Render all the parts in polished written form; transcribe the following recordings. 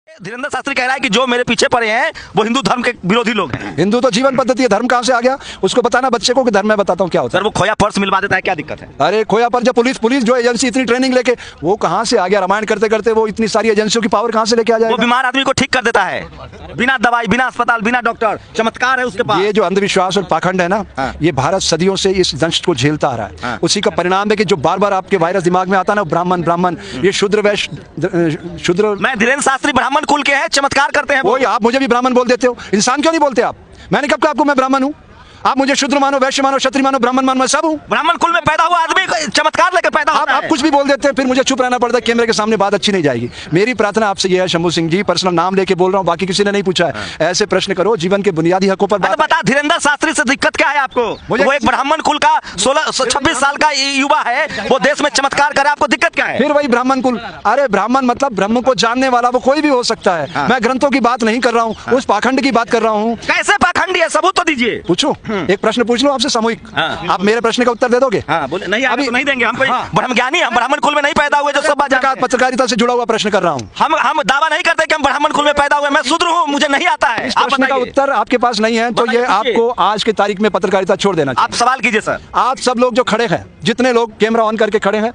धीरेन्द्र शास्त्री कह रहा है कि जो मेरे पीछे पड़े हैं वो हिंदू धर्म के विरोधी लोग हैं। हिंदू तो जीवन पद्धति है, धर्म कहाँ से आ गया? उसको बताना बच्चे को कि धर्म मैं बताता हूँ क्या होता है। सर वो खोया पर्स मिलवा देता है, क्या दिक्कत है? अरे खोया पर जब पुलिस जो एजेंसी इतनी ट्रेनिंग लेके वो कहाँ से आ गया? रामायण करते करते वो इतनी सारी एजेंसियों की पावर कहाँ से लेके आ वो जाएगा? बीमार आदमी को ठीक कर देता है बिना दवाई, बिना अस्पताल, बिना डॉक्टर। चमत्कार है उसके पास। ये जो अंधविश्वास और पाखंड है ना, ये भारत सदियों से इस दंश को झेलता आ रहा है। उसी का परिणाम है कि जो बार बार आपके वायरस दिमाग में आता है ना, ब्राह्मण ब्राह्मण, ये शूद्र वैश्य शूद्र। मैं धीरेन्द्र शास्त्री ब्राह्मण कुल के हैं, चमत्कार करते हैं। वो आप मुझे भी ब्राह्मण बोल देते हो, इंसान क्यों नहीं बोलते आप? मैंने कब कहा आपको मैं ब्राह्मण हूँ? आप मुझे शूद्र मानो, वैश्य मानो, क्षत्रिय मानो, ब्राह्मण मानो, मैं सब हूँ। ब्राह्मण कुल में पैदा हुआ आदमी चमत्कार लेकर पैदा होता है। आप कुछ भी बोल देते हैं, फिर मुझे चुप रहना पड़ता है। कैमरे के सामने बात अच्छी नहीं जाएगी। मेरी प्रार्थना आपसे ये है शंभू सिंह जी, पर्सनल नाम लेके बोल रहा हूँ, बाकी किसी ने नहीं पूछा है। ऐसे प्रश्न करो, जीवन के बुनियादी हकों पर बात। बता धीरेन्द्र शास्त्री से दिक्कत क्या है आपको? वो एक ब्राह्मण कुल का 26 साल का युवा है, वो देश में चमत्कार करे, आपको दिक्कत क्या है? फिर वही ब्राह्मण कुल। अरे ब्राह्मण मतलब ब्रह्म को जानने वाला, वो कोई भी हो सकता है। मैं ग्रंथों की बात नहीं कर रहा हूँ, उस पाखंड की बात कर रहा हूँ। कैसे पाखंडी है? सबूत तो दीजिए। पूछो, एक प्रश्न पूछ लो आपसे सामूहिक। आप मेरे प्रश्न का उत्तर दे दोगे? बोले नहीं, अभी तो नहीं देंगे। हम कोई ब्रह्मज्ञानी, हम ब्राह्मण कुल में नहीं पैदा हुए जो सब बात। पत्रकारिता से जुड़ा हुआ प्रश्न कर रहा हूँ। हम दावा नहीं करते कि हम ब्राह्मण कुल में पैदा हुए। मैं शूद्र हूँ, मुझे नहीं आता है। इस प्रश्न का उत्तर आपके पास नहीं है तो ये आपको आज की तारीख में पत्रकारिता छोड़ देना चाहिए। आप सवाल कीजिए सर। आप सब लोग जो खड़े हैं, जितने लोग कैमरा ऑन करके खड़े हैं,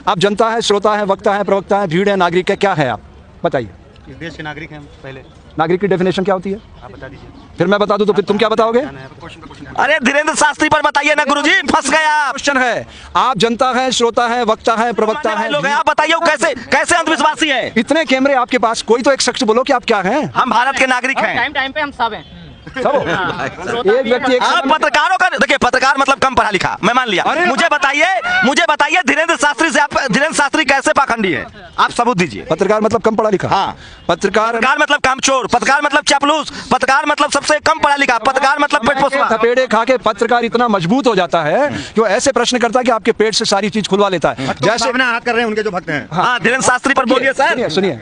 आप जनता है, श्रोता है, वक्ता है, प्रवक्ता है, भीड़ है, नागरिक है, क्या है आप बताइए? देश के नागरिक हैं। पहले नागरिक की डेफिनेशन क्या होती है? आप बता दीजिए। फिर मैं बता दूं तो फिर तुम क्या बताओगे? अरे धीरेन्द्र शास्त्री पर बताइए ना गुरुजी, फंस गया। क्वेश्चन है, आप जनता है, श्रोता है, वक्ता है, प्रवक्ता है, लोग हैं, आप बताइए कैसे कैसे अंधविश्वासी है? इतने कैमरे आपके पास, कोई तो एक शख्स बोलो कि आप क्या हैं? हम भारत के नागरिक हैं। टाइम टाइम पे हम सब हैं। सब एक व्यक्ति एक आप पत्रकारों का देखिए, पत्रकार मतलब कम पढ़ा लिखा, मैं मान लिया। मुझे बताइए धीरेन्द्र शास्त्री से आप, धीरेन्द्र शास्त्री कैसे पाखंडी है? आप सबूत दीजिए। पत्रकार मतलब कम पढ़ा लिखा? हाँ। पत्रकार मतलब कामचोर, पत्रकार मतलब चापलूस, पत्रकार मतलब सबसे कम पढ़ा लिखा, पत्रकार मतलब पेट पोसवा। थपेड़े खा के पत्रकार इतना मजबूत हो जाता है कि वो ऐसे प्रश्न करता है कि आपके पेट से सारी चीज खुलवा लेता है। जैसे हाथ कर रहे हैं उनके जो भक्त हैं। हाँ, धीरेन्द्र शास्त्री पर बोलिए सर। सुनिए,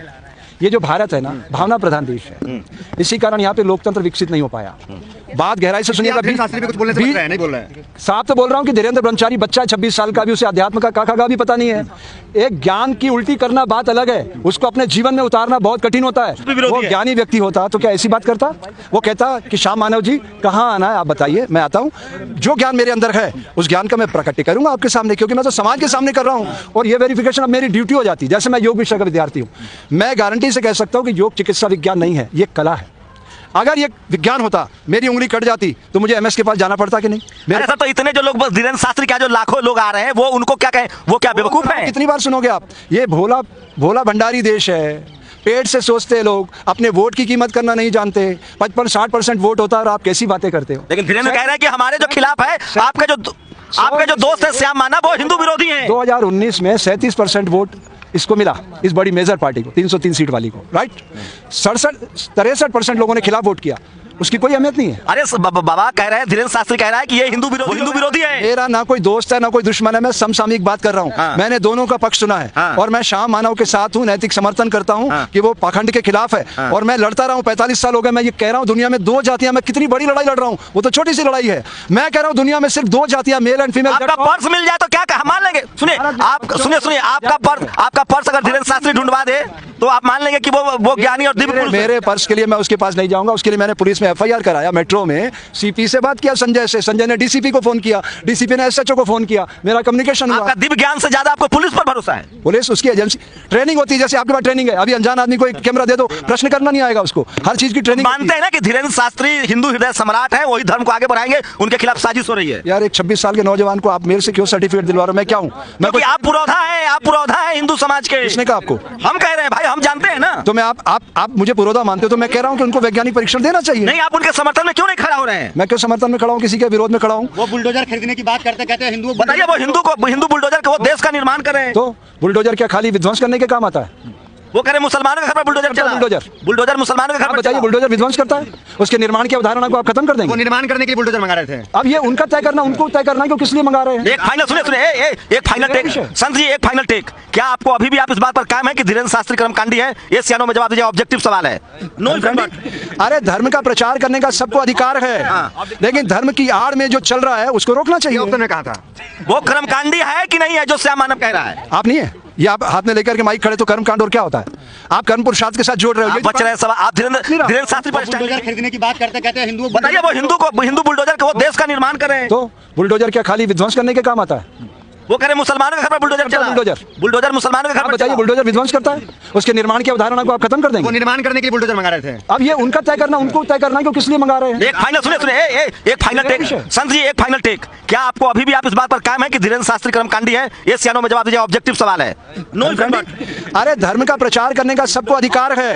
ये जो भारत है ना, भावना प्रधान देश है, इसी कारण यहाँ पे लोकतंत्र विकसित नहीं हो पाया। बात गहराई से सुनिएगा। कुछ बोलने से बच रहे हैं, नहीं बोल रहे हैं। साफ तो बोल रहा हूँ कि धीरेन्द्र ब्रह्मचारी बच्चा है, 26 साल का भी, उसे अध्यात्म का काका का भी पता नहीं है। एक ज्ञान की उल्टी करना बात अलग है, उसको अपने जीवन में उतारना बहुत कठिन होता है। वो ज्ञानी व्यक्ति होता तो क्या ऐसी बात करता? वो कहता कि श्याम मानव जी कहाँ आना है, आप बताइए, मैं आता हूँ। जो ज्ञान मेरे अंदर है उस ज्ञान का मैं प्रकट करूंगा आपके सामने, क्योंकि मैं तो समाज के सामने कर रहा हूँ और ये वेरिफिकेशन अब मेरी ड्यूटी हो जाती है। जैसे मैं योग विषय का विद्यार्थी हूँ, मैं गारंटी से कह सकता हूँ कि योग चिकित्सा विज्ञान नहीं है, ये कला है। अगर ये विज्ञान होता, मेरी उंगली कट जाती तो मुझे एमएस के पास जाना पड़ता कि नहीं? मेरे तो इतने जो लोग धीरेन्द्र शास्त्री क्या जो लाखों लोग आ रहे हैं, वो उनको क्या कहें? वो क्या बेवकूफ है? कितनी बार सुनोगे आप? ये भोला भोला भंडारी देश है, पेट से सोचते लोग, अपने वोट की कीमत करना नहीं जानते। 55-60% वोट होता है और आप कैसी बातें करते हो? लेकिन धीरेन्द्र कह रहे हैं कि हमारे जो खिलाफ है, आपके जो दोस्त है श्याम मानव, वो हिंदू विरोधी हैं। 2019 में 37% वोट इसको मिला, इस बड़ी मेजर पार्टी को, 303 सीट वाली को, राइट। 63% लोगों ने खिलाफ वोट किया, उसकी कोई अहमियत नहीं है। अरे बाबा कह रहे हैं, धीरेन्द्र शास्त्री कह रहा है कि ये हिंदू विरोधी है। मेरा ना कोई दोस्त है ना कोई दुश्मन है, मैं समसामयिक बात कर रहा हूँ। हाँ। मैंने दोनों का पक्ष सुना है। हाँ। और मैं श्याम मानव के साथ हूँ, नैतिक समर्थन करता हूँ। हाँ। कि वो पाखंड के खिलाफ है। हाँ। और मैं लड़ता रहा हूँ, 45 साल हो गए। मैं ये कह रहा हूँ, दुनिया में 2 जातियां, मैं कितनी बड़ी लड़ाई लड़ रहा हूँ, वो तो छोटी सी लड़ाई है। मैं कह रहा हूँ दुनिया में सिर्फ 2 जातियां, मेल एंड फीमेल। आपका पर्स मिल जाए तो क्या मान लेंगे? सुनिए आपका पर्स अगर धीरेन्द्र शास्त्री ढूंढवा दे तो आप मान लेंगे कि वो ज्ञानी और दिव्य पुरुष। मेरे पर्स के लिए मैं उसके पास नहीं जाऊंगा। उसके लिए मैंने पुलिस में FIR कराया, मेट्रो में CP से बात किया, संजय से, संजय ने DCP को फोन किया, DCP ने SHO को फोन किया, मेरा कम्युनिकेशन हुआ। आपका दिव्य ज्ञान से ज्यादा आपको पुलिस पर भरोसा है? पुलिस उसकी एजेंसी, ट्रेनिंग होती है, जैसे आपके पास ट्रेनिंग है। अभी अनजान आदमी को एक कैमरा दे दो, प्रश्न करना नहीं आएगा उसको, हर चीज की ट्रेनिंग। मानते हैं ना कि धीरेन्द्र शास्त्री हिंदू हृदय सम्राट है, वही धर्म को आगे बढ़ाएंगे, उनके खिलाफ साजिश हो रही है। यार एक 26 साल के नौजवान को आप मेरे से क्यों सर्टिफिकेट दिलवा रहे हो? मैं क्या हूँ? आप पुरोधा है हिंदू समाज के। किसने कहा आपको? हम कह रहे हैं भाई, हम जानते हैं ना। तो मैं आप मुझे पुरोधा मानते हो तो मैं कह रहा हूँ कि उनको वैज्ञानिक परीक्षण देना चाहिए। नहीं, आप उनके समर्थन में क्यों नहीं खड़ा हो रहे हैं? मैं क्यों समर्थन में खड़ा हूँ, किसी के विरोध में खड़ा हूँ? वो बुलडोजर खरीदने की बात करते, कहते हैं हिंदू। बताइए, वो हिंदू बुलडोजर को, वो देश का निर्माण कर रहे हैं। तो बुलडोजर क्या खाली विध्वंस करने के काम आता है? वो कह रहे मुसलमानों के घर पर बुलडोजर चला। बुलडोजर मुसलमानों के घर पर। बताइए, बुलडोजर विध्वंस करता है? उसके निर्माण की अवधारणा को आप खत्म कर देंगे? वो निर्माण करने के लिए बुलडोजर मंगा रहे थे। अब ये उनका तय करना, उनको तय करना कि किस लिए मंगा रहे हैं। एक फाइनल सुनिए, एक फाइनल टेक संत जी, एक फाइनल टेक। क्या आपको अभी भी आप इस बात पर कायम है कि धीरेन्द्र शास्त्री कर्मकांडी है? ये सियानों में जवाब दीजिए, ऑब्जेक्टिव सवाल है। अरे धर्म का प्रचार करने का सबको अधिकार है, लेकिन धर्म की आड़ में जो चल रहा है उसको रोकना चाहिए। कहा था वो कर्मकांडी है कि नहीं है जो श्याम मानव कह रहा है? आप नहीं है, ये आप हाथ में लेकर के माइक खड़े तो कर्म कांड और क्या होता है? आप कर्म पुरुषार्थ के साथ जोड़ रहे हो। आप बच रहे हैं सब। आप धीरेन्द्र शास्त्री पर स्टैंड बुलडोजर खरीदने की बात करते कहते हैं हिंदुओं बताइए, वो हिंदू बुलडोजर के वो देश का निर्माण कर रहे हैं। तो बुलडोजर क्या खाली विध्वंस करने के काम आता है? वो कह रहे मुसलमानों के घर पर बुलडोजर चला। बुलडोजर मुसलमानों के घर आप पर बताइए, चला। बुलडोजर विध्वंस करता है? उसके निर्माण की अवधारणा को आप खत्म कर वो देंगे। निर्माण करने के लिए बुलडोजर मंगा रहे थे। अब ये उनका तय करना, उनको तय करना कि किस लिए मंगा रहे हैं। एक फाइनल सुनिए, एक फाइनल टेक संत जी, एक फाइनल टेक। क्या आपको अभी भी आप इस बात पर कायम है कि धीरेन्द्र शास्त्री कर्मकांडी है? ये सियानों में जवाब दीजिए, ऑब्जेक्टिव सवाल है। नो अरे धर्म का प्रचार करने का सबको अधिकार है,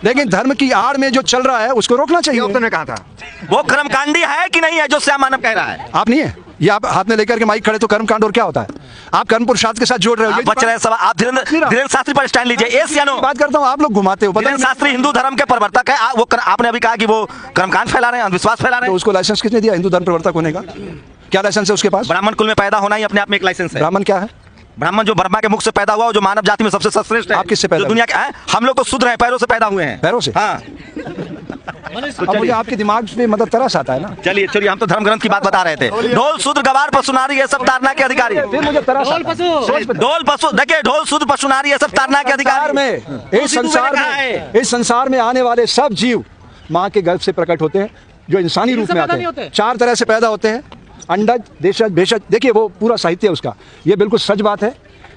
लेकिन धर्म की आड़ में जो चल रहा है उसको रोकना चाहिए। तुमने कहा था वो कर्मकांडी है कि नहीं है जो श्याम मानव कह रहा है? आप नहीं है। ये आप हाथ में लेकर के माइक खड़े तो कर्म कांड और क्या होता है? आप कर्म पुरुषार्थ के साथ जोड़ रहे हो। आप बच रहे हैं सब। आप धीरेन्द्र शास्त्री पर स्टैंड लीजिए। ए सियानो बात करता हूँ, आप लोग घुमाते हो। धीरेन्द्र शास्त्री हिंदू धर्म के प्रवर्तक है। वो आपने अभी कहा कि वो कर्मकांड फैला रहे हैं, अंधविश्वास फैला रहे तो हैं। उसको लाइसेंस किसने दिया हिंदू धर्म प्रवर्तक होने का? क्या लाइसेंस है उसके पास? ब्राह्मण कुल में पैदा होना ही अपने आप में एक लाइसेंस है। ब्राह्मण क्या है? ब्राह्मण जो ब्रह्मा के मुख से पैदा हुआ, जो मानव जाति में सबसे श्रेष्ठ है। आप किससे पैदा जो दुनिया के हैं? हम लोग तो शूद्र हैं, पैरों से पैदा हुए हैं। पैरों से? हाँ। अब मुझे आपके दिमाग पे मतलब तरस आता है ना। चलिए, हम तो धर्म ग्रंथ की बात बता रहे थे। ढोल शूद्र गवार पशु नारी ये सब तारना के अधिकारी। फिर मुझे तरस आता है। ढोल पशु देखिए, ढोल शूद्र पशु नारी ये सब तारना के संसार अधिकारी। में इस संसार में आने वाले सब जीव माँ के गर्भ से प्रकट होते हैं, जो इंसानी रूप में आते हैं। 4 तरह से पैदा होते हैं, अंडज, देशज, भेषज। देखिए वो पूरा साहित्य है उसका। ये बिल्कुल सच बात है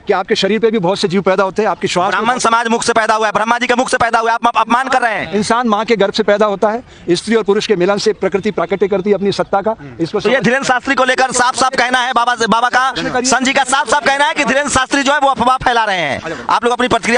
कि आपके शरीर पे भी बहुत से जीव पैदा होते हैं। आपकी श्वास ब्राह्मण समाज मुख से पैदा हुआ है, ब्रह्मा जी के मुख से पैदा हुआ है। आप अपमान कर रहे हैं। इंसान माँ के गर्भ से पैदा होता है। स्त्री और पुरुष के मिलन से प्रकृति प्राकट्य करती है अपनी सत्ता का। इसको तो ये धीरेन्द्र शास्त्री को लेकर साफ साफ कहना है, बाबा का, संत जी का साफ साफ कहना है कि धीरेन्द्र शास्त्री जो है वो अफवाह फैला रहे हैं। आप लोग अपनी प्रतिक्रिया